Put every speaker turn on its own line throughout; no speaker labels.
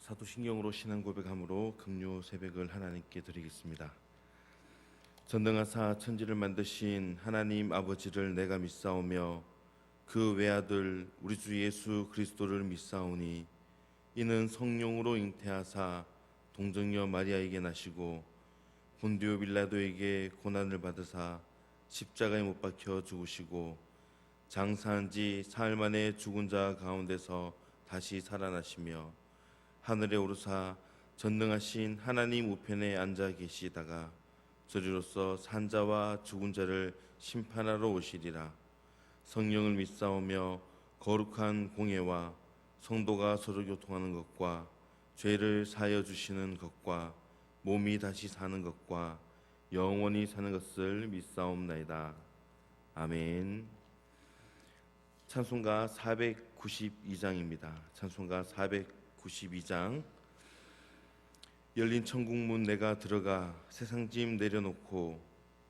사도신경으로 신앙 고백함으로 금요 새벽을 하나님께 드리겠습니다. 전능하사 천지를 만드신 하나님 아버지를 내가 믿사오며 그 외아들 우리 주 예수 그리스도를 믿사오니 이는 성령으로 잉태하사 동정녀 마리아에게 나시고 본디오 빌라도에게 고난을 받으사 십자가에 못 박혀 죽으시고 장사한 지 사흘 만에 죽은 자 가운데서 다시 살아나시며 하늘에 오르사 전능하신 하나님 우편에 앉아 계시다가 저리로서 산자와 죽은 자를 심판하러 오시리라. 성령을 믿사오며 거룩한 공예와 성도가 서로 교통하는 것과 죄를 사하여 주시는 것과 몸이 다시 사는 것과 영원히 사는 것을 믿사옵나이다. 아멘. 찬송가 492장입니다. 찬송가 492장. 열린 천국문 내가 들어가 세상짐 내려놓고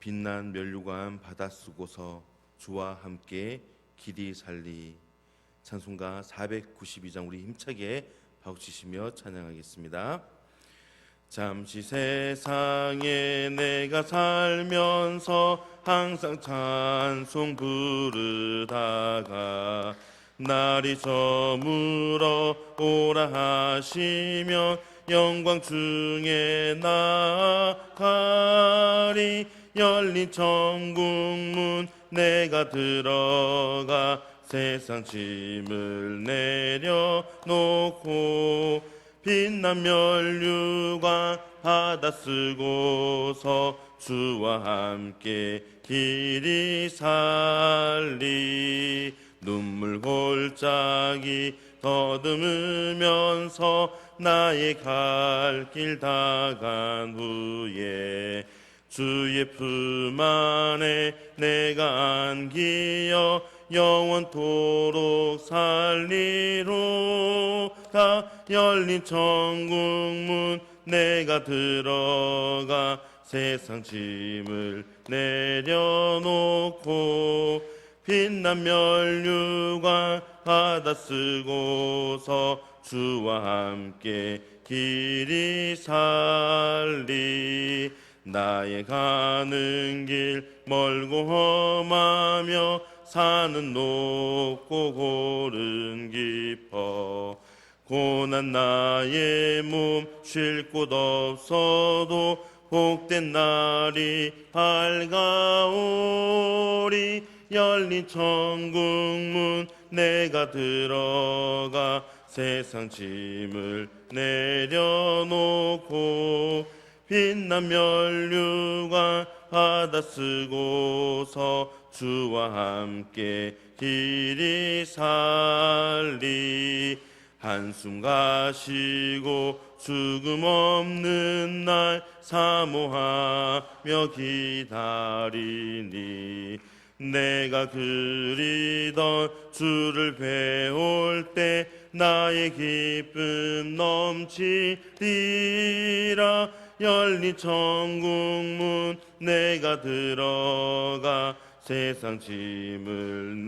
빛난 면류관 받아 쓰고서 주와 함께 길이 살리. 찬송가 492장 우리 힘차게 박수치시며 찬양하겠습니다. 잠시 세상에 내가 살면서 항상 찬송 부르다가 날이 저물어 오라 하시면 영광 중에 나아가리. 열린 천국문 내가 들어가 세상 짐을 내려놓고 빛난 면류관 받아 쓰고서 주와 함께 길이 살리. 눈물 골짜기 더듬으면서 나의 갈 길 다간 후에 주의 품 안에 내가 안기어 영원토록 살리로다. 열린 천국문 내가 들어가 세상 짐을 내려놓고 빛난 면류관 받아 쓰고서 주와 함께 길이 살리. 나의 가는 길 멀고 험하며 산은 높고 골은 깊어 고난 나의 몸 쉴 곳 없어도 복된 날이 밝아오리. 열린 천국문 내가 들어가 세상 짐을 내려놓고 빛난 면류관 받아 쓰고서 주와 함께 길이 살리. 한숨 가시고 죽음 없는 날 사모하며 기다리니 내가 그리던 주를 배울 때 나의 기쁨 넘치리라. 열린 천국문 내가 들어가 세상 짐을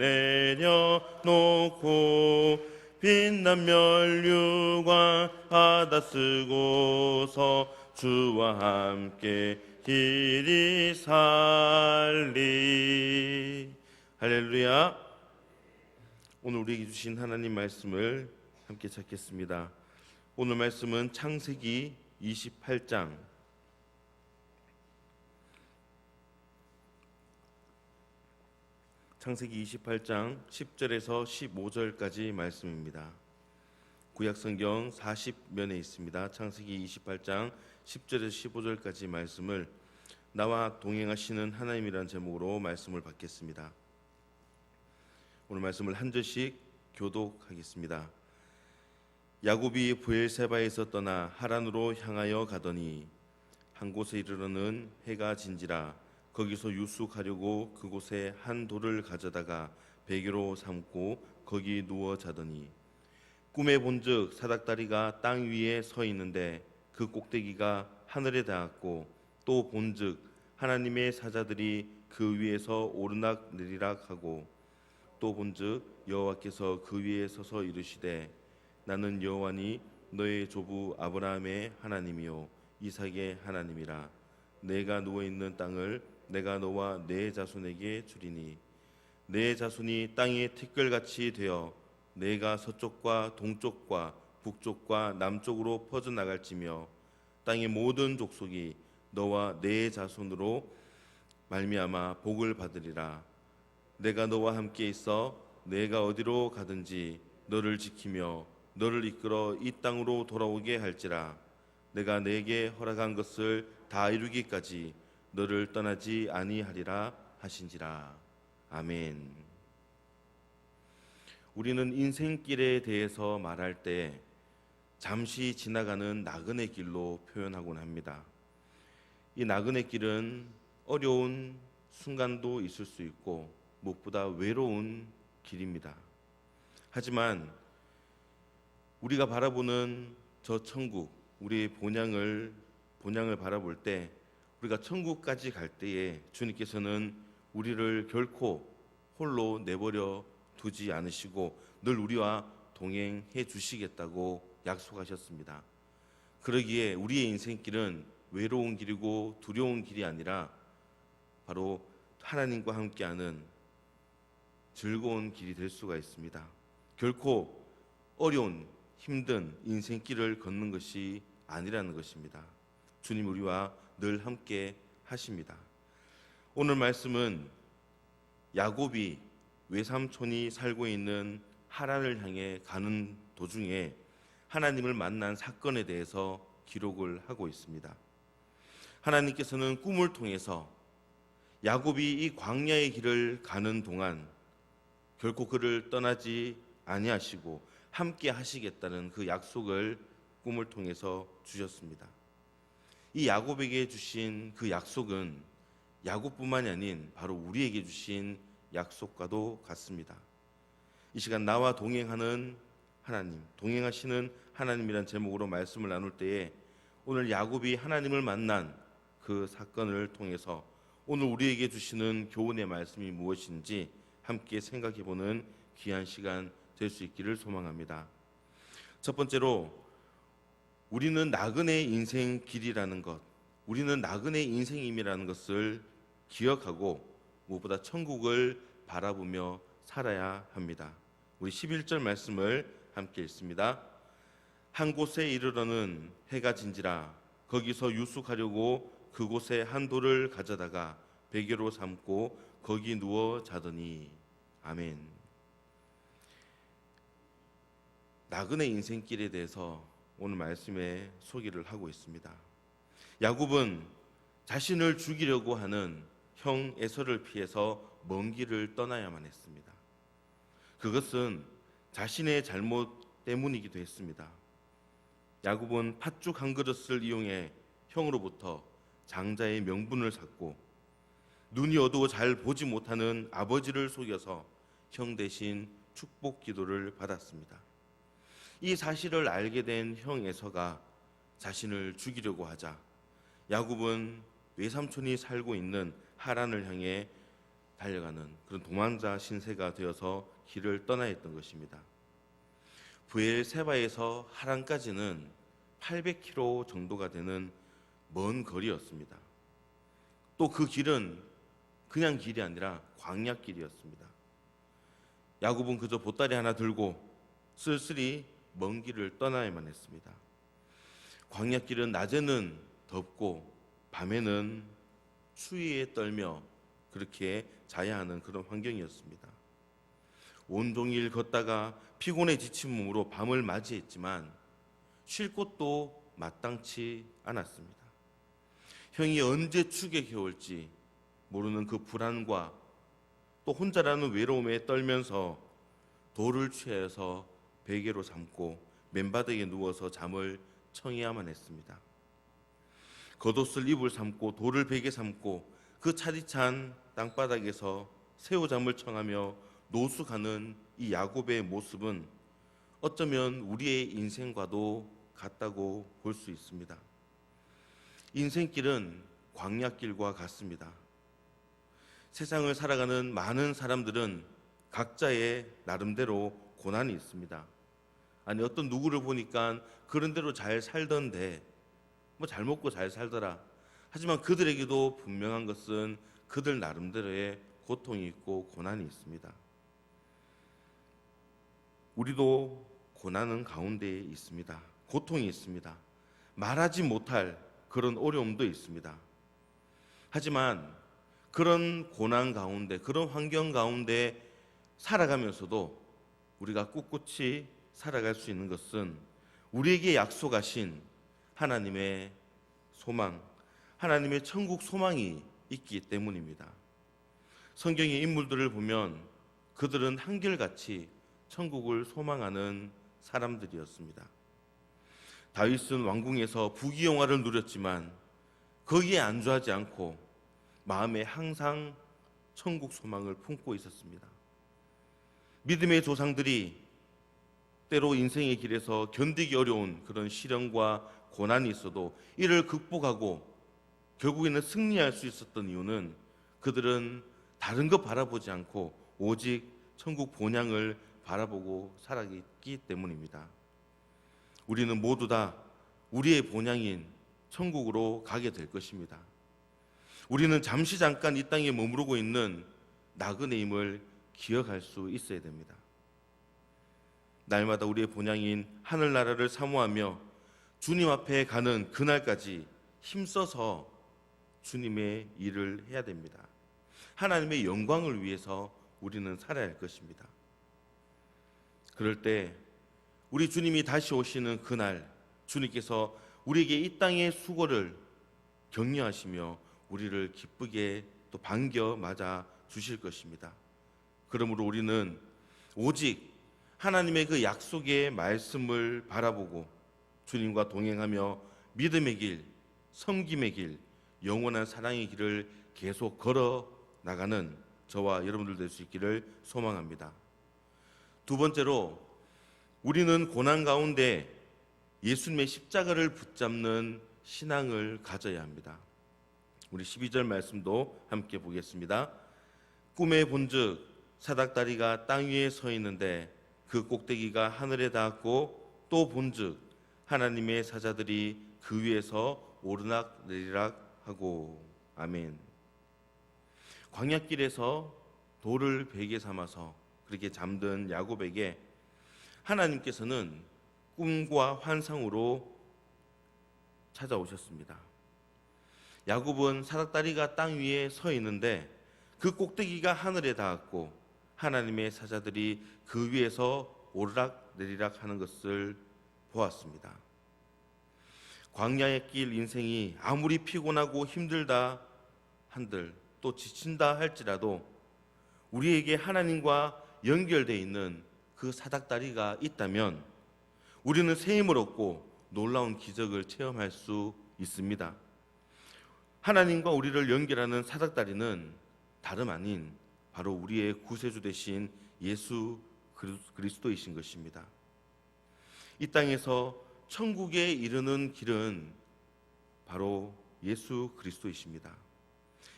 내려놓고 빛난 면류관 받아 쓰고서 주와 함께 길이 살리. 할렐루야. 오늘 우리에게 주신 하나님 말씀을 함께 찾겠습니다. 오늘 말씀은 창세기 28장 창세기 28장 10절에서 15절까지 말씀입니다. 구약성경 40면에 있습니다. 창세기 28장 10절에서 15절까지 말씀을 나와 동행하시는 하나님이라는 제목으로 말씀을 받겠습니다. 오늘 말씀을 한 절씩 교독하겠습니다. 야곱이 브엘세바에서 떠나 하란으로 향하여 가더니 한 곳에 이르러는 해가 진지라 거기서 유숙하려고 그곳에 한 돌을 가져다가 베개로 삼고 거기 누워 자더니 꿈에 본즉 사닥다리가 땅 위에 서 있는데 그 꼭대기가 하늘에 닿았고 또 본즉 하나님의 사자들이 그 위에서 오르락 내리락 하고 또 본즉 여호와께서 그 위에 서서 이르시되 나는 여호와니 너의 조부 아브라함의 하나님이요 이삭의 하나님이라. 내가 누워 있는 땅을 내가 너와 내 자손에게 주리니 내 자손이 땅의 티끌같이 되어 내가 서쪽과 동쪽과 북쪽과 남쪽으로 퍼져 나갈지며 땅의 모든 족속이 너와 내 자손으로 말미암아 복을 받으리라. 내가 너와 함께 있어 내가 어디로 가든지 너를 지키며 너를 이끌어 이 땅으로 돌아오게 할지라. 내가 내게 허락한 것을 다 이루기까지 너를 떠나지 아니하리라 하신지라. 아멘. 우리는 인생길에 대해서 말할 때 잠시 지나가는 나그네 길로 표현하곤 합니다. 이 나그네 길은 어려운 순간도 있을 수 있고 무엇보다 외로운 길입니다. 하지만 우리가 바라보는 저 천국, 우리의 본향을 바라볼 때 우리가 천국까지 갈 때에 주님께서는 우리를 결코 홀로 내버려 두지 않으시고 늘 우리와 동행해 주시겠다고 약속하셨습니다. 그러기에 우리의 인생길은 외로운 길이고 두려운 길이 아니라 바로 하나님과 함께하는 즐거운 길이 될 수가 있습니다. 결코 어려운 힘든 인생길을 걷는 것이 아니라는 것입니다. 주님 우리와 늘 함께 하십니다. 오늘 말씀은 야곱이 외삼촌이 살고 있는 하란을 향해 가는 도중에 하나님을 만난 사건에 대해서 기록을 하고 있습니다. 하나님께서는 꿈을 통해서 야곱이 이 광야의 길을 가는 동안 결코 그를 떠나지 아니하시고 함께 하시겠다는 그 약속을 꿈을 통해서 주셨습니다. 이 야곱에게 주신 그 약속은 야곱뿐만이 아닌 바로 우리에게 주신 약속과도 같습니다. 이 시간 나와 동행하는 하나님, 동행하시는 하나님이란 제목으로 말씀을 나눌 때에 오늘 야곱이 하나님을 만난 그 사건을 통해서 오늘 우리에게 주시는 교훈의 말씀이 무엇인지 함께 생각해보는 귀한 시간 될 수 있기를 소망합니다. 첫 번째로 우리는 나그네 인생 길이라는 것, 우리는 나그네 인생임이라는 것을 기억하고 무엇보다 천국을 바라보며 살아야 합니다. 우리 11절 말씀을 함께 읽습니다. 한 곳에 이르러는 해가 진지라 거기서 유숙하려고 그곳에 한 돌을 가져다가 베개로 삼고 거기 누워 자더니. 아멘. 나그네 인생길에 대해서 오늘 말씀에 소개를 하고 있습니다. 야곱은 자신을 죽이려고 하는 형 에서를 피해서 먼 길을 떠나야만 했습니다. 그것은 자신의 잘못 때문이기도 했습니다. 야곱은 팥죽 한 그릇을 이용해 형으로부터 장자의 명분을 샀고 눈이 어두워 잘 보지 못하는 아버지를 속여서 형 대신 축복 기도를 받았습니다. 이 사실을 알게 된 형 에서가 자신을 죽이려고 하자 야곱은 외삼촌이 살고 있는 하란을 향해 달려가는 그런 도망자 신세가 되어서 길을 떠나야 했던 것입니다. 브엘세바에서 하란까지는 800km 정도가 되는 먼 거리였습니다. 또 그 길은 그냥 길이 아니라 광야길이었습니다. 야곱은 그저 보따리 하나 들고 쓸쓸히 먼 길을 떠나야만 했습니다. 광야길은 낮에는 덥고 밤에는 추위에 떨며 그렇게 자야 하는 그런 환경이었습니다. 온종일 걷다가 피곤에 지친 몸으로 밤을 맞이했지만 쉴 곳도 마땅치 않았습니다. 형이 언제 축에 겨울지 모르는 그 불안과 또 혼자라는 외로움에 떨면서 돌을 취해서 베개로 삼고 맨바닥에 누워서 잠을 청해야만 했습니다. 겉옷을 이불 삼고 돌을 베개 삼고 그 차디찬 땅바닥에서 새우잠을 청하며 노숙하는 이 야곱의 모습은 어쩌면 우리의 인생과도 같다고 볼 수 있습니다. 인생길은 광야길과 같습니다. 세상을 살아가는 많은 사람들은 각자의 나름대로 고난이 있습니다. 아니 어떤 누구를 보니까 그런 대로 잘 살던데 뭐 잘 먹고 잘 살더라. 하지만 그들에게도 분명한 것은 그들 나름대로의 고통이 있고 고난이 있습니다. 우리도 고난은 가운데에 있습니다. 고통이 있습니다. 말하지 못할 그런 어려움도 있습니다. 하지만 그런 고난 가운데, 그런 환경 가운데 살아가면서도 우리가 꿋꿋이 살아갈 수 있는 것은 우리에게 약속하신 하나님의 소망, 하나님의 천국 소망이 있기 때문입니다. 성경의 인물들을 보면 그들은 한결같이 천국을 소망하는 사람들이었습니다. 다윗은 왕궁에서 부귀영화를 누렸지만 거기에 안주하지 않고 마음에 항상 천국 소망을 품고 있었습니다. 믿음의 조상들이 때로 인생의 길에서 견디기 어려운 그런 시련과 고난이 있어도 이를 극복하고 결국에는 승리할 수 있었던 이유는 그들은 다른 것 바라보지 않고 오직 천국 본향을 바라보고 살아있기 때문입니다. 우리는 모두 다 우리의 본향인 천국으로 가게 될 것입니다. 우리는 잠깐 이 땅에 머무르고 있는 나그네임을 기억할 수 있어야 됩니다. 날마다 우리의 본향인 하늘나라를 사모하며 주님 앞에 가는 그날까지 힘써서 주님의 일을 해야 됩니다. 하나님의 영광을 위해서 우리는 살아야 할 것입니다. 그럴 때 우리 주님이 다시 오시는 그날 주님께서 우리에게 이 땅의 수고를 격려하시며 우리를 기쁘게 또 반겨 맞아 주실 것입니다. 그러므로 우리는 오직 하나님의 그 약속의 말씀을 바라보고 주님과 동행하며 믿음의 길, 섬김의 길, 영원한 사랑의 길을 계속 걸어 나가는 저와 여러분들 될 수 있기를 소망합니다. 두 번째로 우리는 고난 가운데 예수님의 십자가를 붙잡는 신앙을 가져야 합니다. 우리 12절 말씀도 함께 보겠습니다. 꿈에 본즉 사닥다리가 땅 위에 서 있는데 그 꼭대기가 하늘에 닿았고 또 본즉 하나님의 사자들이 그 위에서 오르락 내리락 하고. 아멘. 광야길에서 돌을 베개 삼아서 그렇게 잠든 야곱에게 하나님께서는 꿈과 환상으로 찾아오셨습니다. 야곱은 사닥다리가 땅 위에 서 있는데 그 꼭대기가 하늘에 닿았고 하나님의 사자들이 그 위에서 오르락 내리락 하는 것을 보았습니다. 광야의 길 인생이 아무리 피곤하고 힘들다 한들 또 지친다 할지라도 우리에게 하나님과 연결되어 있는 그 사닥다리가 있다면 우리는 새 힘을 얻고 놀라운 기적을 체험할 수 있습니다. 하나님과 우리를 연결하는 사닥다리는 다름 아닌 바로 우리의 구세주 되신 예수 그리스도이신 것입니다. 이 땅에서 천국에 이르는 길은 바로 예수 그리스도이십니다.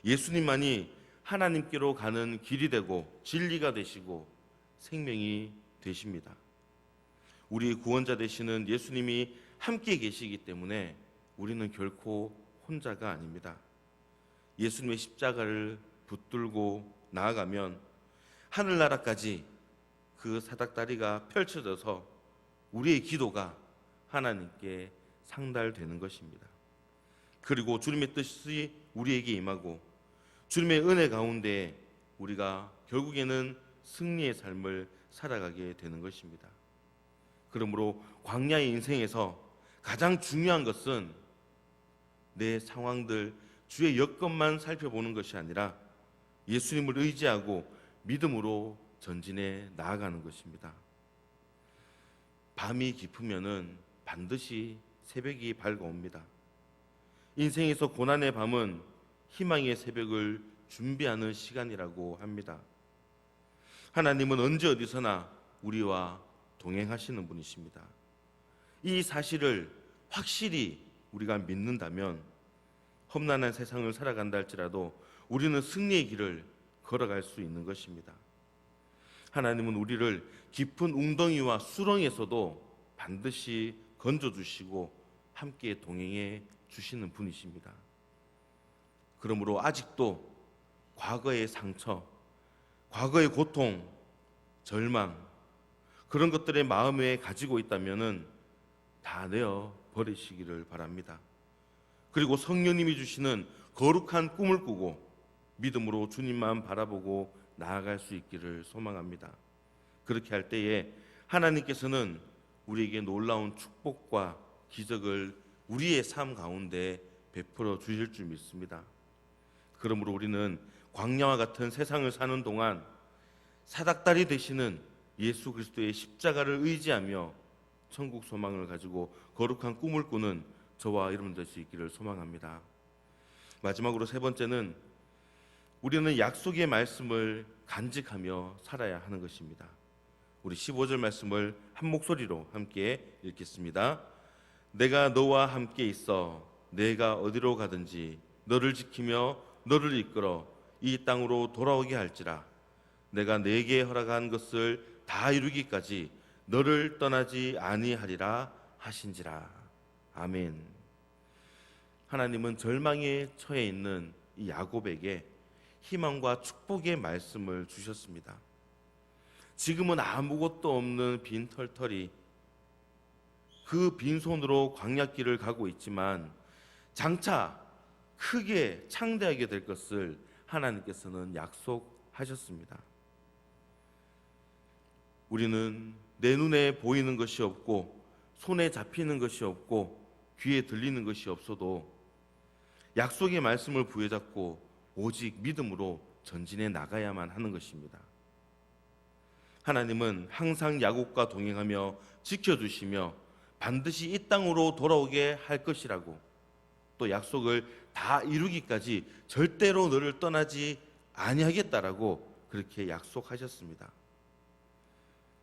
예수님만이 하나님께로 가는 길이 되고 진리가 되시고 생명이 되십니다. 우리 구원자 되시는 예수님이 함께 계시기 때문에 우리는 결코 혼자가 아닙니다. 예수님의 십자가를 붙들고 나아가면 하늘나라까지 그 사닥다리가 펼쳐져서 우리의 기도가 하나님께 상달되는 것입니다. 그리고 주님의 뜻이 우리에게 임하고 주님의 은혜 가운데 우리가 결국에는 승리의 삶을 살아가게 되는 것입니다. 그러므로 광야의 인생에서 가장 중요한 것은 내 상황들, 주의 여건만 살펴보는 것이 아니라 예수님을 의지하고 믿음으로 전진해 나아가는 것입니다. 밤이 깊으면은 반드시 새벽이 밝아옵니다. 인생에서 고난의 밤은 희망의 새벽을 준비하는 시간이라고 합니다. 하나님은 언제 어디서나 우리와 동행하시는 분이십니다. 이 사실을 확실히 우리가 믿는다면 험난한 세상을 살아간다 할지라도 우리는 승리의 길을 걸어갈 수 있는 것입니다. 하나님은 우리를 깊은 웅덩이와 수렁에서도 반드시 건져주시고 함께 동행해 주시는 분이십니다. 그러므로 아직도 과거의 상처, 과거의 고통, 절망, 그런 것들의 마음에 가지고 있다면은 다 내어 버리시기를 바랍니다. 그리고 성령님이 주시는 거룩한 꿈을 꾸고 믿음으로 주님만 바라보고 나아갈 수 있기를 소망합니다. 그렇게 할 때에 하나님께서는 우리에게 놀라운 축복과 기적을 우리의 삶 가운데 베풀어 주실 줄 믿습니다. 그러므로 우리는 광야와 같은 세상을 사는 동안 사닥다리 되시는 예수 그리스도의 십자가를 의지하며 천국 소망을 가지고 거룩한 꿈을 꾸는 저와 여러분들 수 있기를 소망합니다. 마지막으로 세 번째는 우리는 약속의 말씀을 간직하며 살아야 하는 것입니다. 우리 15절 말씀을 한 목소리로 함께 읽겠습니다. 내가 너와 함께 있어 내가 어디로 가든지 너를 지키며 너를 이끌어 이 땅으로 돌아오게 할지라. 내가 내게 허락한 것을 다 이루기까지 너를 떠나지 아니하리라 하신지라. 아멘. 하나님은 절망에 처해 있는 이 야곱에게 희망과 축복의 말씀을 주셨습니다. 지금은 아무것도 없는 빈 털털이 그 빈손으로 광야길을 가고 있지만 장차 크게 창대하게 될 것을 하나님께서는 약속하셨습니다. 우리는 내 눈에 보이는 것이 없고 손에 잡히는 것이 없고 귀에 들리는 것이 없어도 약속의 말씀을 부여잡고 오직 믿음으로 전진해 나가야만 하는 것입니다. 하나님은 항상 야곱과 동행하며 지켜주시며 반드시 이 땅으로 돌아오게 할 것이라고, 또 약속을 다 이루기까지 절대로 너를 떠나지 아니하겠다라고 그렇게 약속하셨습니다.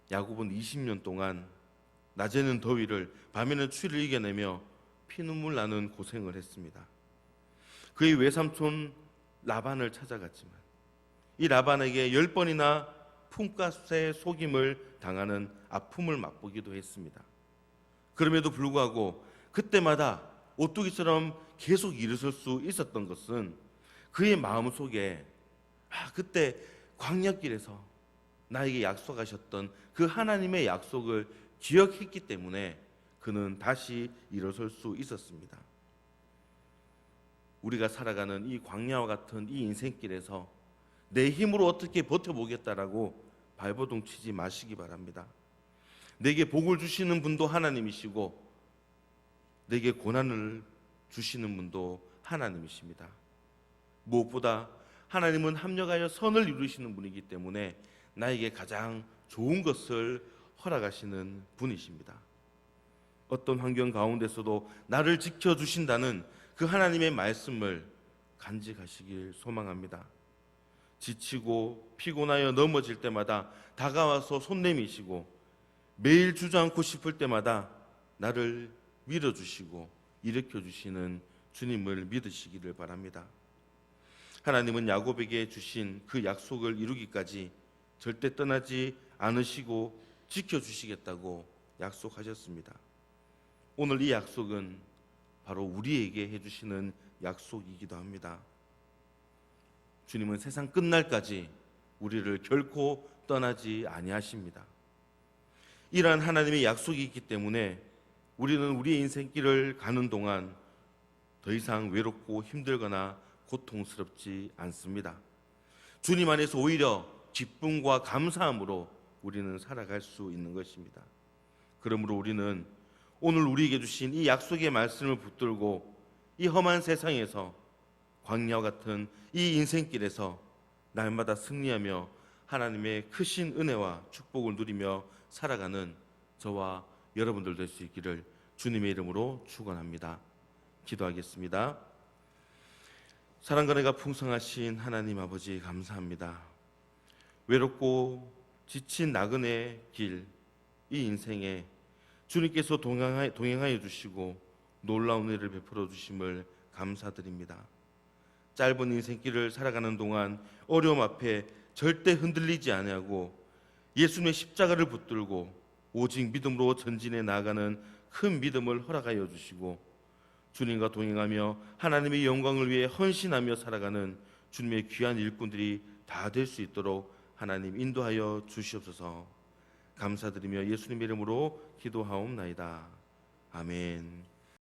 야곱은 20년 동안 낮에는 더위를 밤에는 추위를 이겨내며 피눈물 나는 고생을 했습니다. 그의 외삼촌 라반을 찾아갔지만 이 라반에게 10번이나 품값에 속임을 당하는 아픔을 맛보기도 했습니다. 그럼에도 불구하고 그때마다 오뚜기처럼 계속 일어설 수 있었던 것은 그의 마음속에 그때 광야길에서 나에게 약속하셨던 그 하나님의 약속을 기억했기 때문에 그는 다시 일어설 수 있었습니다. 우리가 살아가는 이 광야와 같은 이 인생길에서 내 힘으로 어떻게 버텨보겠다라고 발버둥 치지 마시기 바랍니다. 내게 복을 주시는 분도 하나님이시고 내게 고난을 주시는 분도 하나님이십니다. 무엇보다 하나님은 합력하여 선을 이루시는 분이기 때문에 나에게 가장 좋은 것을 허락하시는 분이십니다. 어떤 환경 가운데서도 나를 지켜주신다는 그 하나님의 말씀을 간직하시길 소망합니다. 지치고 피곤하여 넘어질 때마다 다가와서 손 내미시고 매일 주저앉고 싶을 때마다 나를 밀어주시고 일으켜주시는 주님을 믿으시기를 바랍니다. 하나님은 야곱에게 주신 그 약속을 이루기까지 절대 떠나지 않으시고 지켜주시겠다고 약속하셨습니다. 오늘 이 약속은 바로 우리에게 해주시는 약속이기도 합니다. 주님은 세상 끝날까지 우리를 결코 떠나지 아니하십니다. 이러한 하나님의 약속이 있기 때문에 우리는 우리의 인생길을 가는 동안 더 이상 외롭고 힘들거나 고통스럽지 않습니다. 주님 안에서 오히려 기쁨과 감사함으로 우리는 살아갈 수 있는 것입니다. 그러므로 우리는 오늘 우리에게 주신 이 약속의 말씀을 붙들고 이 험한 세상에서 광야와 같은 이 인생길에서 날마다 승리하며 하나님의 크신 은혜와 축복을 누리며 살아가는 저와 여러분들 될 수 있기를 주님의 이름으로 축원합니다. 기도하겠습니다. 사랑과 은혜가 풍성하신 하나님 아버지 감사합니다. 외롭고 지친 나그네 길, 이 인생에 주님께서 동행하여 주시고 놀라운 은혜를 베풀어 주심을 감사드립니다. 짧은 인생길을 살아가는 동안 어려움 앞에 절대 흔들리지 아니하고 예수님의 십자가를 붙들고 오직 믿음으로 전진해 나아가는 큰 믿음을 허락하여 주시고 주님과 동행하며 하나님의 영광을 위해 헌신하며 살아가는 주님의 귀한 일꾼들이 다 될 수 있도록 하나님 인도하여 주시옵소서. 감사드리며 예수님의 이름으로 기도하옵나이다. 아멘.